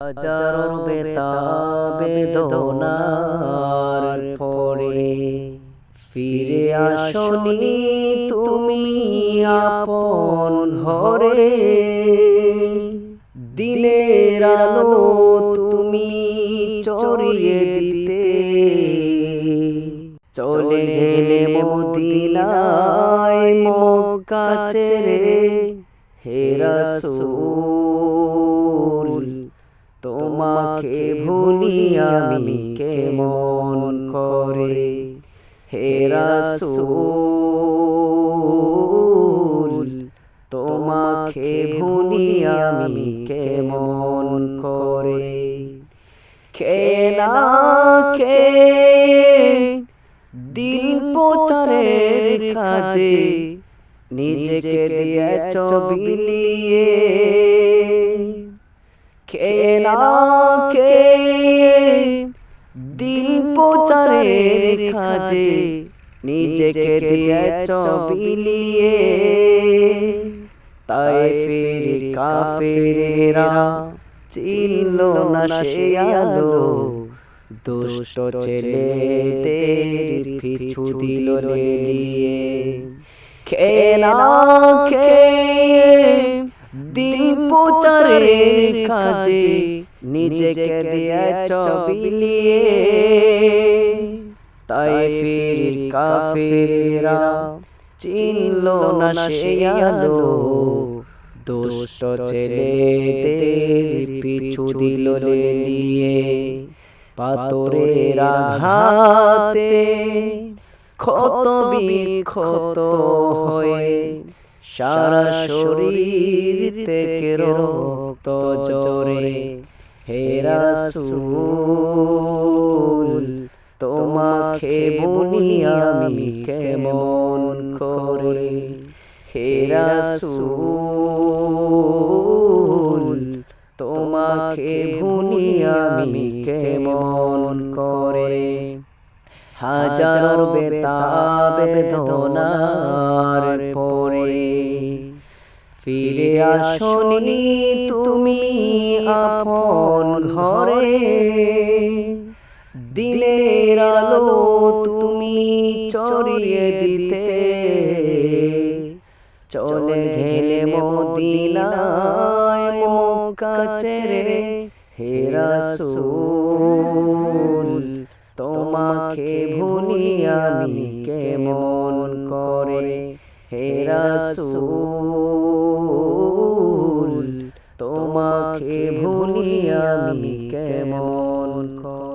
হাজারো বেদনার পরে ফিরে আসনি তুমি আপন ঘরে। দিনের আলো তুমি চড়িয়ে দিতে চলে গেলে মদিনায় মক্কা ছেড়ে। হে রাসূল তোমাকে ভুলি আমি কেমন করে। হে রাসূল তোমাকে ভুলি আমি কেমন করে। খেলা কে দিন প্রচারের কাজে নিজেকে দিয়েছ বিলিয়ে। খেলাকে দিন প্রচারের কাজে নিজেকে দিয়েছ বিলিয়ে। তায়েফের কাফেরেরা চিনল না সে আলো, দুষ্ট ছেলেদের পিছু দিল লেলিয়ে। খেলাকে দিন প্রচারের কাজে নিজেকে দিয়েছ বিলিয়ে। তায়েফের কাফেরেরা চিনল না সে আলো, দুষ্ট ছেলেদের পিছু দিল লেলিয়ে। পাথরের আঘাতে ক্ষত বিক্ষত হয়ে সারা শরীর থেকে রক্ত ঝরে। হে রাসূল তোমাকে ভুলি আমি কেমন করে। হে রাসূল তোমাকে ভুলি আমি কেমন করে। হাজারো বেদনার পরে ফিরে আসনি তুমি আপন ঘরে। দিনের আলো তুমি চড়িয়ে দিতে চলে গেলে মদিনায় মক্কা ছেড়ে। হে রাসূল তোমাকে ভুলি আমি কেমন করে। হে রাসূল তোমাকে ভুলি আমি কেমন করে।